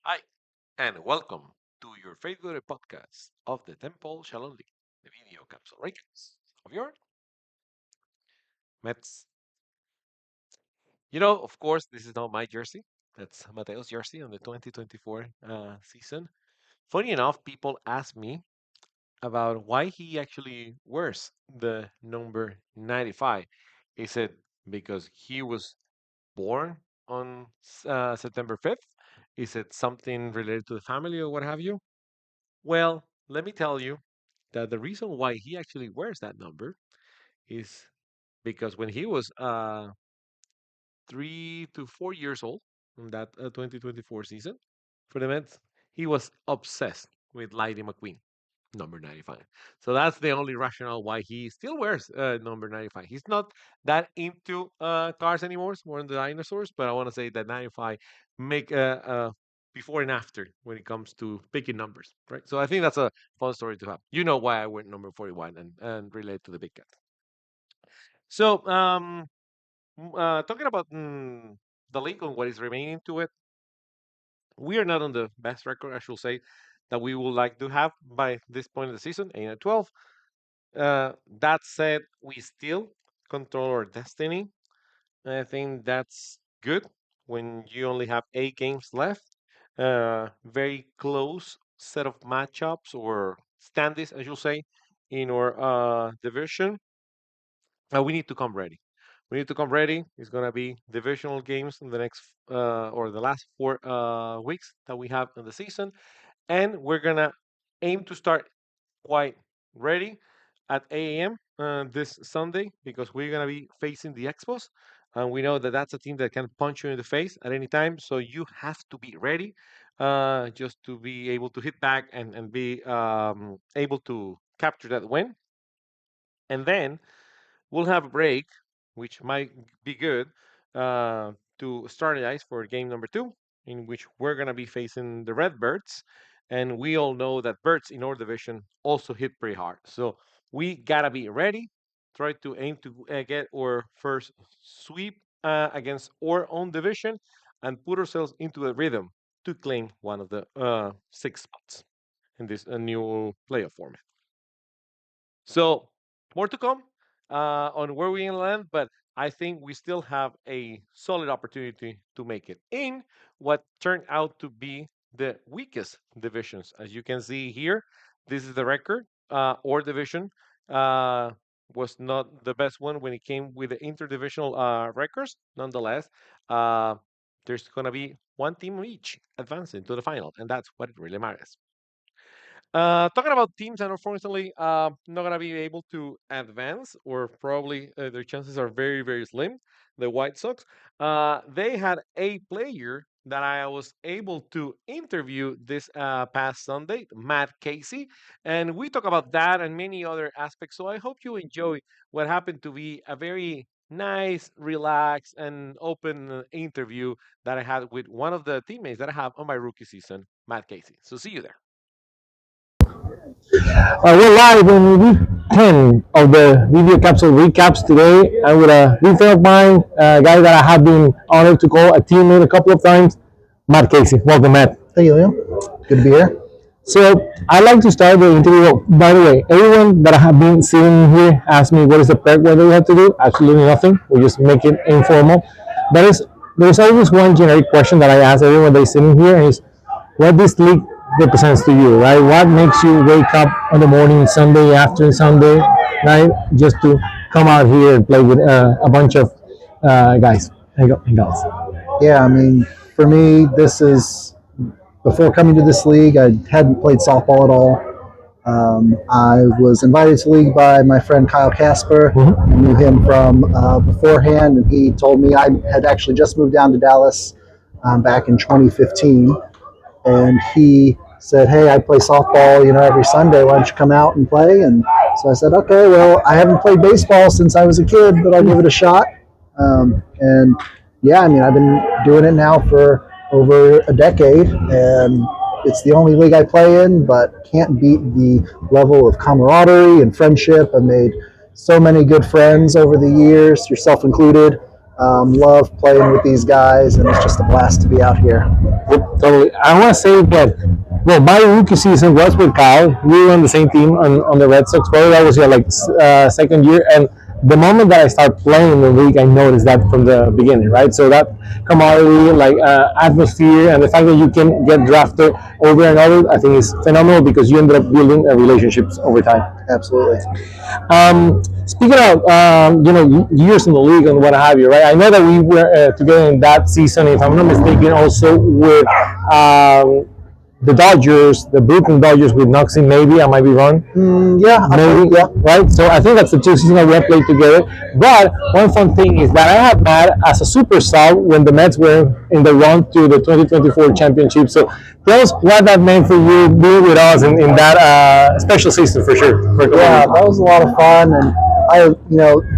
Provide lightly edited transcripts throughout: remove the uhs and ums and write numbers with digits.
Hi, and welcome to your favorite podcast of the Temple Shalom League, the video capsule recaps of your Mets. Of course, this is not my jersey. That's Mateo's jersey on the 2024 season. Funny enough, people ask me about why he actually wears the number 95. Is it because he was born on September 5th? Is it something related to the family or what have you? Well, let me tell you that the reason why he actually wears that number is because when he was 3 to 4 years old in that 2024 season for the Mets, he was obsessed with Lightning McQueen, number 95. So that's the only rationale why he still wears number 95. He's not that into cars anymore, it's more in the dinosaurs, but I want to say that 95 make before and after when it comes to picking numbers, right? So I think that's a fun story to have. You know why I went number 41 and relate to the big cat. So, talking about the league on what is remaining to it, we are not on the best record, I should say, that we would like to have by this point of the season, 8 and 12. That said, we still control our destiny. I think that's good when you only have 8 games left. Very close set of matchups or standings, I should say, in our division. We need to come ready. We need to come ready. It's going to be divisional games in the next or the last 4 weeks that we have in the season, and we're gonna aim to start quite ready at 8 a.m. This Sunday because we're gonna be facing the Expos, and we know that that's a team that can punch you in the face at any time. So you have to be ready, just to be able to hit back and be able to capture that win, and then we'll have a break, which might be good to strategize for game number two, in which we're going to be facing the Redbirds. And we all know that birds in our division also hit pretty hard. So we got to be ready, try to aim to get our first sweep against our own division and put ourselves into a rhythm to claim one of the 6 spots in this new playoff format. So more to come on where we land, but I think we still have a solid opportunity to make it in what turned out to be the weakest divisions. As you can see here, this is the record. Our division uh, was not the best one when it came with the interdivisional records. Nonetheless, uh, there's going to be one team each advancing to the final, and that's what it really matters. Talking about teams that unfortunately not gonna be able to advance, or probably their chances are very, very slim. The White Sox. They had a player that I was able to interview this past Sunday, Matt Casey, and we talk about that and many other aspects. So I hope you enjoy what happened to be a very nice, relaxed, and open interview that I had with one of the teammates that I have on my rookie season, Matt Casey. So see you there. We're live in week 10 of the video capsule recaps today. I'm with a good friend of mine, a guy that I have been honored to call a teammate a couple of times, Matt Casey. Welcome, Matt. Hey, William. Good to be here. So I'd like to start the interview. By the way, everyone that I have been seeing here asked me what is the perk, what do we have to do? Absolutely nothing. We just make it informal. That is, there's always one generic question that I ask everyone that's sitting here is, what this league represents to you, right? What makes you wake up on the morning, Sunday after Sunday, right? Just to come out here and play with a bunch of guys and girls. Yeah, I mean, for me, this is before coming to this league, I hadn't played softball at all. I was invited to the league by my friend Kyle Casper. I Mm-hmm. knew him from beforehand, and he told me I had actually just moved down to Dallas back in 2015. And he said, "Hey, I play softball, every Sunday. Why don't you come out and play?" And so I said, "Okay, well, I haven't played baseball since I was a kid, but I'll give it a shot." And yeah, I mean, I've been doing it now for over a decade, and it's the only league I play in, but can't beat the level of camaraderie and friendship. I've made so many good friends over the years, yourself included. Love playing with these guys, and it's just a blast to be out here. Yep, totally. I want to say that, well, my rookie season was with Kyle. We were on the same team on the Red Sox. Probably that was your like second year. And the moment that I start playing in the league, I noticed that from the beginning, right? So that camaraderie, like atmosphere, and the fact that you can get drafted over and over, I think is phenomenal because you ended up building relationships over time. Absolutely. Speaking of years in the league and what have you, right? I know that we were together in that season, if I'm not mistaken, also with the Dodgers, the Brooklyn Dodgers with Noxie. Maybe I might be wrong. Yeah, Maybe, yeah. right? So I think that's the two seasons that we have played together. But one fun thing is that I had Matt as a super sub when the Mets were in the run to the 2024 championship. So tell us what that meant for you being with us in that special season for sure. Yeah, that was a lot of fun, and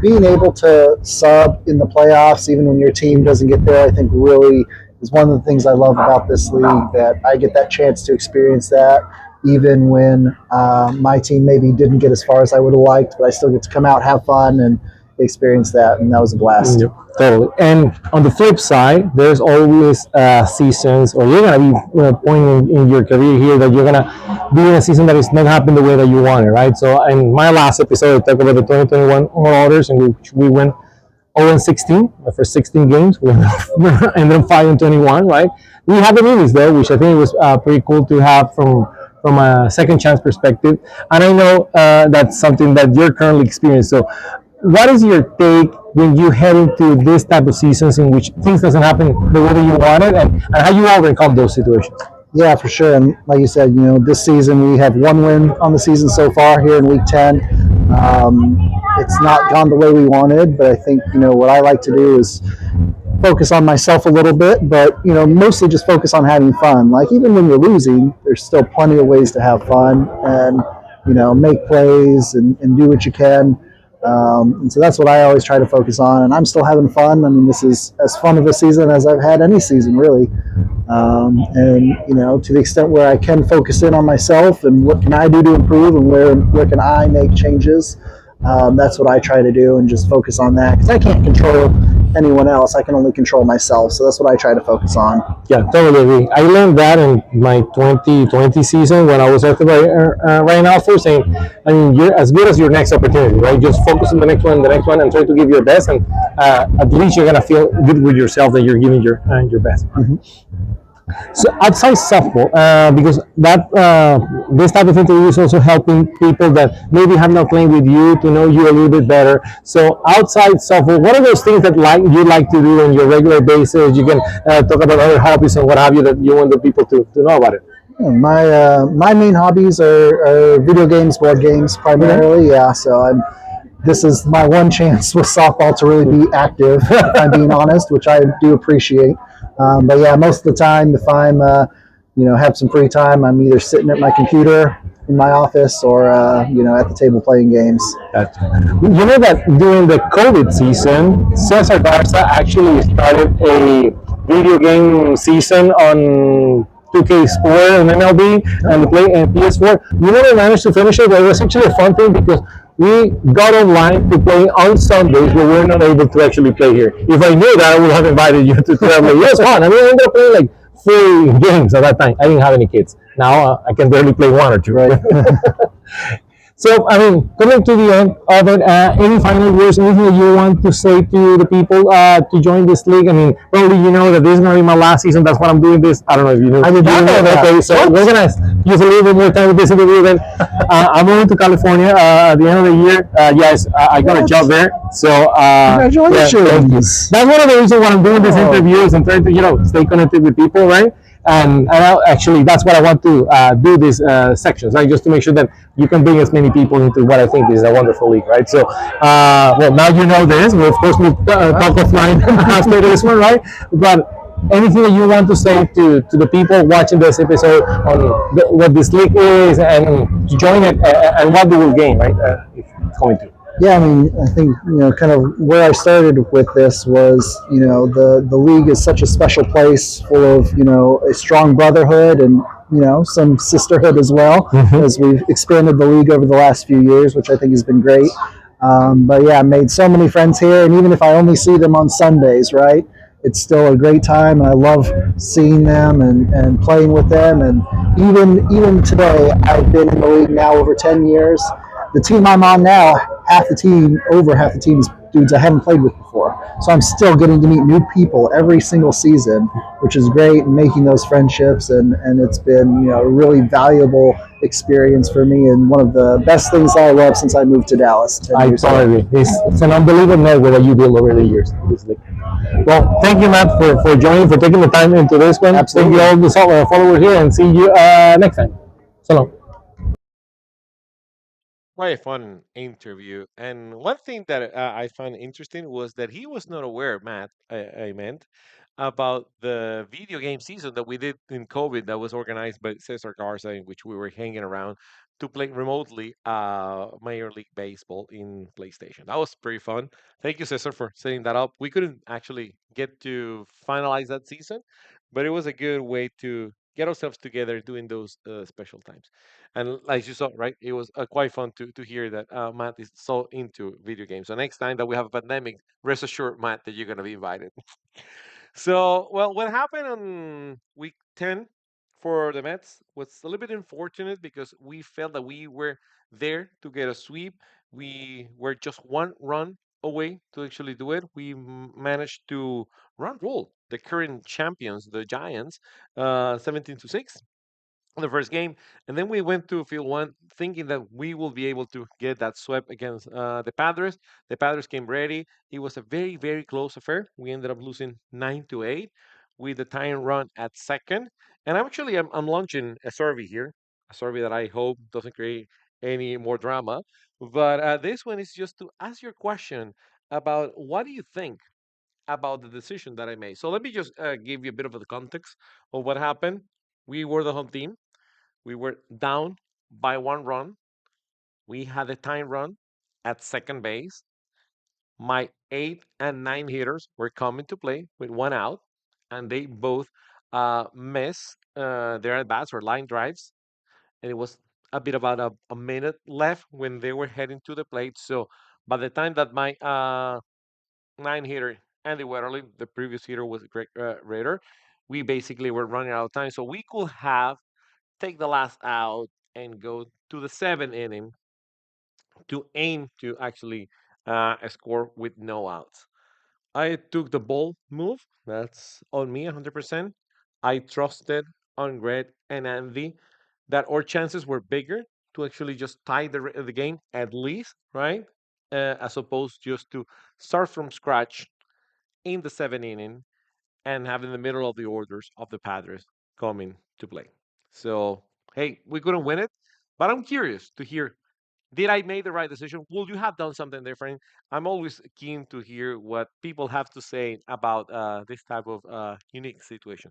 being able to sub in the playoffs, even when your team doesn't get there, I think really is one of the things I love about this league, that I get that chance to experience that even when my team maybe didn't get as far as I would have liked, but I still get to come out, have fun, and experience that, and that was a blast. Yep, totally. And on the flip side, there's always seasons, or you're gonna be point in your career here that you're gonna be in a season that is not happening the way that you want it, right? So in my last episode, I talked about the 2021 Marauders, and we went 0-16 the first 16 games. We ended up 5-21, right? We had the meetings though, which I think was pretty cool to have from a second chance perspective. And I know that's something that you're currently experiencing. So what is your take when you head into this type of seasons in which things doesn't happen the way that you wanted, and how you overcome those situations? Yeah, for sure. And like you said, this season we have one win on the season so far here in week 10. It's not gone the way we wanted, but I think, what I like to do is focus on myself a little bit, but, mostly just focus on having fun. Like, even when you're losing, there's still plenty of ways to have fun and, make plays and do what you can. And so that's what I always try to focus on, and I'm still having fun. I mean, this is as fun of a season as I've had any season, really. And to the extent where I can focus in on myself and what can I do to improve and where can I make changes, that's what I try to do, and just focus on that, because I can't control anyone else. I can only control myself. So that's what I try to focus on. Yeah, totally agree. I learned that in my 2020 season when I was at the Ryan Alford saying, I mean, you're as good as your next opportunity, right? Just focus on the next one, and try to give your best, and at least you're gonna feel good with yourself that you're giving your best. Mm-hmm. So outside softball, because that this type of interview is also helping people that maybe have not played with you to know you a little bit better. So outside softball, what are those things that you like to do on your regular basis? You can talk about other hobbies and what have you that you want the people to know about it. My main hobbies are video games, board games primarily. Yeah, so this is my one chance with softball to really be active, if I'm being honest, which I do appreciate. But yeah, most of the time, if I'm, have some free time, I'm either sitting at my computer in my office or, at the table playing games. You know that during the COVID season, Cesar Garza actually started a video game season on 2K Sport and MLB and PS4. We never managed to finish it, but it was actually a fun thing because we got online to play on Sundays, but we're not able to actually play here. If I knew that, I would have invited you to play. It was fun. I mean, I ended up playing like 3 games at that time. I didn't have any kids. Now I can barely play 1 or 2. Right. So, I mean, coming to the end of it, any final words, anything that you want to say to the people to join this league? I mean, probably you know that this is going to be my last season. That's why I'm doing this. I don't know if you know. I did not know that. Okay, so we're going to use a little bit more time with this interview. Then I'm moving to California at the end of the year. Yes, I got a job there. So, congratulations. Yeah, that's one of the reasons why I'm doing these interviews and trying to, stay connected with people, right? And actually, that's what I want to do these sections, right? Just to make sure that you can bring as many people into what I think is a wonderful league, right? So, well, now you know this. Well, of course, we'll talk offline after this one, right? But anything that you want to say to the people watching this episode on what this league is and to join it and what they will gain, right? If it's going to. Yeah, I mean, I think, kind of where I started with this was, the league is such a special place full of, a strong brotherhood and, some sisterhood as well, as we've expanded the league over the last few years, which I think has been great. But yeah, I made so many friends here, and even if I only see them on Sundays, right, it's still a great time, and I love seeing them and playing with them. And even today, I've been in the league now over 10 years. The team I'm on now, over half the team is dudes I haven't played with before. So I'm still getting to meet new people every single season, which is great, and making those friendships. And it's been a really valuable experience for me, and one of the best things I love since I moved to Dallas 10 I years ago. totally agree. It's an unbelievable network that you build over the years. Well, thank you, Matt, for joining, for taking the time into this one. Thank you Absolutely. all the followers here, and see you next time. So long. Quite a fun interview. And one thing that I found interesting was that he was not aware, Matt, I meant, about the video game season that we did in COVID that was organized by Cesar Garza, in which we were hanging around to play remotely Major League Baseball in PlayStation. That was pretty fun. Thank you, Cesar, for setting that up. We couldn't actually get to finalize that season, but it was a good way to get ourselves together doing those special times. And as you saw, right, it was quite fun to hear that Matt is so into video games. So next time that we have a pandemic, rest assured, Matt, that you're going to be invited. So, well, what happened on week 10 for the Mets was a little bit unfortunate because we felt that we were there to get a sweep. We were just one run away to actually do it. We managed to run roll the current champions, the Giants, 17-6 the first game, and then we went to field one thinking that we will be able to get that sweep against the Padres. The Padres came ready. It was a very, very close affair. We ended up losing 9-8 with the tying run at second. And I'm launching a survey here, a survey that I hope doesn't create any more drama. But this one is just to ask your question about what do you think about the decision that I made. So let me just give you a bit of the context of what happened. We were the home team. We were down by one run. We had a time run at second base. My eight and nine hitters were coming to play with one out, and they both missed their at bats or line drives. And it was a bit about a minute left when they were heading to the plate. So by the time that my nine hitter, Andy Wetterly, the previous hitter was Greg Rader, we basically were running out of time. So we could have take the last out and go to the seventh inning to aim to actually score with no outs. I took the ball move. That's on me 100%. I trusted on Greg and Andy that our chances were bigger to actually just tie the game at least, right? As opposed just to start from scratch in the seventh inning and having the middle of the orders of the Padres coming to play. So, hey, we couldn't win it, but I'm curious to hear, did I make the right decision? Would you have done something different? I'm always keen to hear what people have to say about this type of unique situation.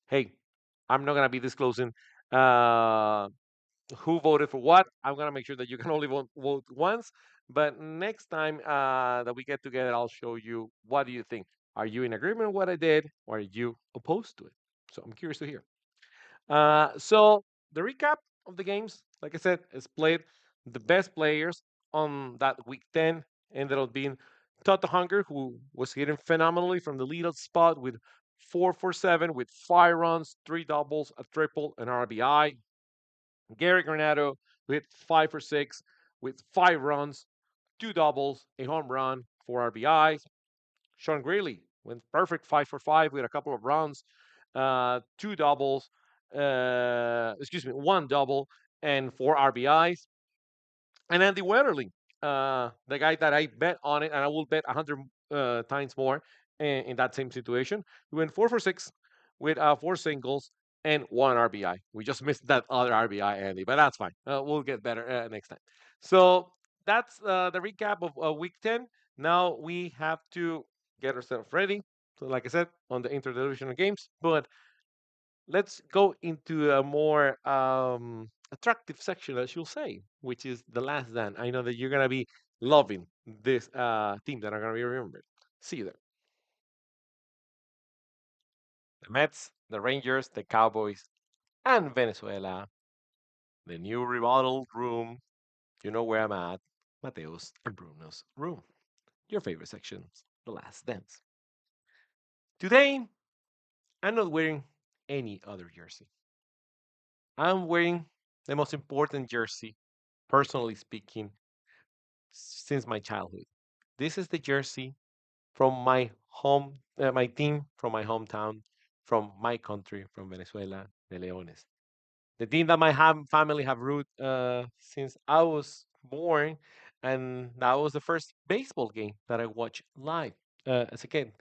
Hey, I'm not going to be disclosing uh, who voted for what. I'm going to make sure that you can only vote once. But next time that we get together, I'll show you what do you think. Are you in agreement with what I did, or are you opposed to it? So I'm curious to hear. So the recap of the games, like I said, is played. The best players on that week 10 ended up being Toto Hunger, who was hitting phenomenally from the leadoff spot with 4 for 7 with 5 runs, 3 doubles, a triple, an RBI. Gary Granado hit 5 for 6 with 5 runs, 2 doubles, a home run, 4 RBIs. Sean Greeley went perfect 5 for 5 with a couple of runs, 2 doubles, excuse me, 1 double and 4 RBIs. And Andy Weatherly, the guy that I bet on it, and I will bet 100 times more in that same situation. He went 4 for 6 with 4 singles and 1 RBI. We just missed that other RBI, Andy, but that's fine. We'll get better next time. So that's the recap of week 10. Now we have to get ourselves ready. So, like I said, on the interdivisional games, but let's go into a more attractive section, as you'll say, which is the last dance. I know that you're gonna be loving this team that are gonna be remembered. See you there. The Mets, the Rangers, the Cowboys, and Venezuela. The new remodeled room. You know where I'm at. Mateo's and Bruno's room. Your favorite section, The Last Dance. Today, I'm not wearing any other jersey. I'm wearing the most important jersey, personally speaking, since my childhood. This is the jersey from my team from my hometown, from my country, from Venezuela, the Leones. The team that my family have root since I was born, and that was the first baseball game that I watched live as a kid.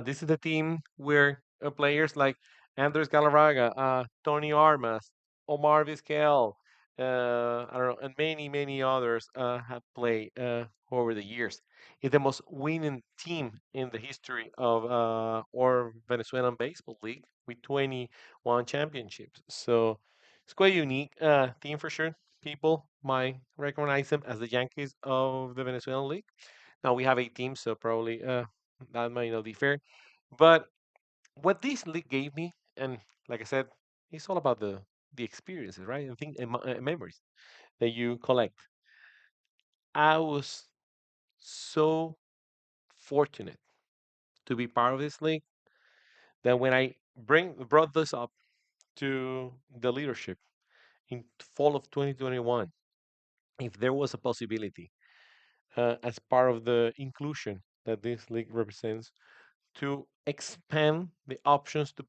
This is the team where players like Andres Galarraga, Tony Armas, Omar Vizquel, I don't know, and many others have played over the years. It's the most winning team in the history of our Venezuelan baseball league with 21 championships. So it's quite unique team for sure. People might recognize them as the Yankees of the Venezuelan league. Now we have 8 teams, so probably that might not be fair. But what this league gave me, and like I said, it's all about the experiences, right? I think memories that you collect. I was so fortunate to be part of this league that when I brought this up to the leadership in fall of 2021, if there was a possibility as part of the inclusion that this league represents to expand the options to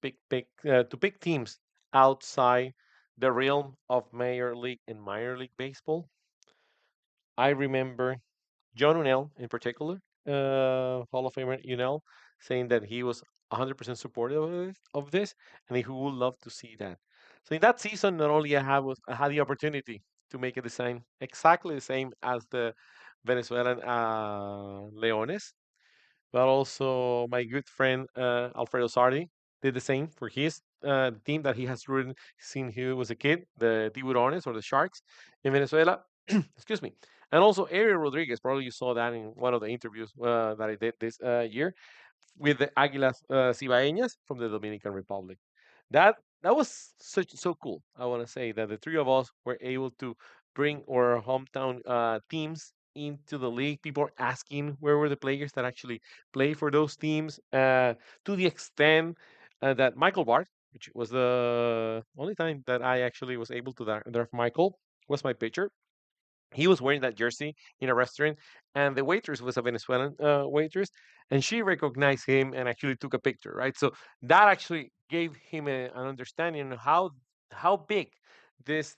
pick teams outside the realm of major league and minor league baseball. I remember John Unell in particular, Hall of Famer Unell, saying that he was 100% supportive of this, and he would love to see that. So in that season, not only I had the opportunity to make a design exactly the same as the Venezuelan Leones, but also my good friend Alfredo Sardi did the same for his team that he has rooted since he was a kid, the Tiburones or the Sharks in Venezuela. Excuse me. And also Ariel Rodriguez, probably you saw that in one of the interviews that I did this year with the Águilas Cibaeñas from the Dominican Republic. That was so cool. I want to say that the three of us were able to bring our hometown teams into the league. People are asking where were the players that actually play for those teams. To the extent that Michael Bart, which was the only time that I actually was able to draft Michael, was my pitcher. He was wearing that jersey in a restaurant, and the waitress was a Venezuelan waitress, and she recognized him and actually took a picture, right? So that actually gave him an understanding of how big this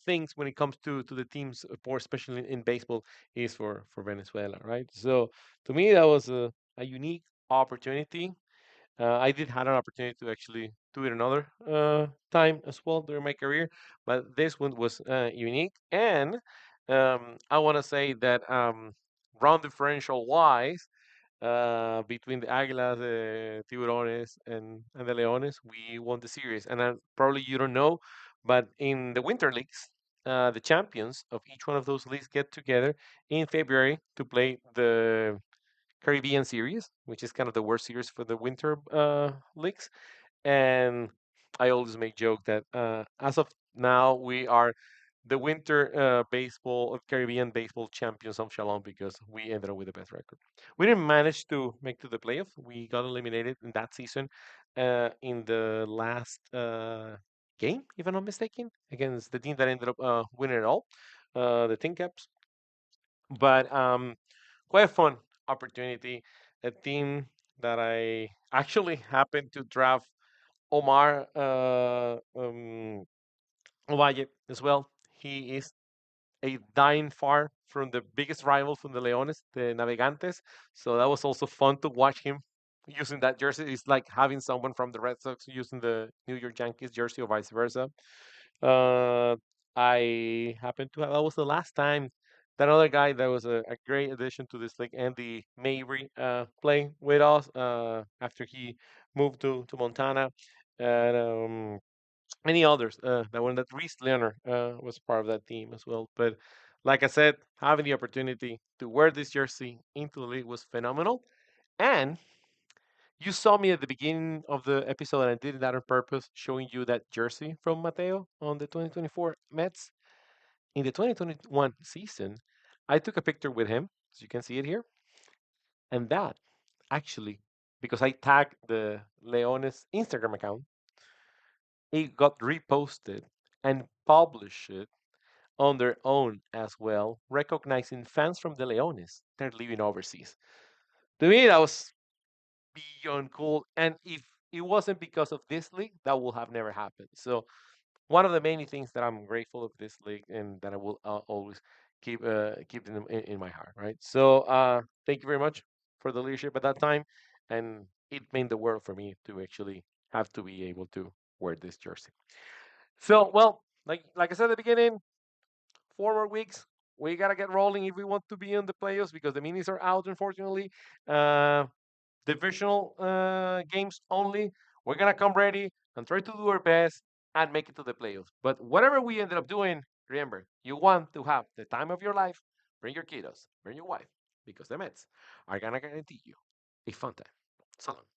things when it comes to the teams, for especially in baseball, is for Venezuela, right? So to me, that was a unique opportunity. I did had an opportunity to actually do it another time as well during my career, but this one was unique. And I want to say that round differential wise, between the Águilas, the Tiburones, and the Leones, we won the series. And probably you don't know, but in the winter leagues, the champions of each one of those leagues get together in February to play the Caribbean Series, which is kind of the worst series for the winter leagues. And I always make joke that as of now we are the winter baseball Caribbean baseball champions of Shalom because we ended up with the best record. We didn't manage to make to the playoff. We got eliminated in that season in the last game, if I'm not mistaken, against the team that ended up winning it all, the Tin Caps. But quite a fun opportunity. A team that I actually happened to draft Omar Ovalle as well. He is a dying far from the biggest rival from the Leones, the Navegantes. So that was also fun to watch him using that jersey. It's like having someone from the Red Sox using the New York Yankees jersey or vice versa. Uh, I happened to have, that was the last time that other guy that was a great addition to this league, Andy Mabry, playing with us after he moved to Montana. And many others that were that Reese Leonard was part of that team as well. But like I said, having the opportunity to wear this jersey into the league was phenomenal. And you saw me at the beginning of the episode, and I did that on purpose, showing you that jersey from Mateo on the 2024 Mets. In the 2021 season, I took a picture with him, as you can see it here, and that actually, because I tagged the Leones Instagram account, it got reposted and published on their own as well, recognizing fans from the Leones that are living overseas. To me, that was beyond cool. And if it wasn't because of this league, that would have never happened. So one of the many things that I'm grateful of this league and that I will always keep in my heart. Right. So thank you very much for the leadership at that time, and it meant the world for me to actually have to be able to wear this jersey. So well, like I said at the beginning, 4 more weeks. We gotta get rolling if we want to be in the playoffs because the minis are out, unfortunately. Uh, Divisional games only. We're gonna come ready and try to do our best and make it to the playoffs. But whatever we ended up doing, remember, you want to have the time of your life. Bring your kiddos, bring your wife, because the Mets are gonna guarantee you a fun time. So long.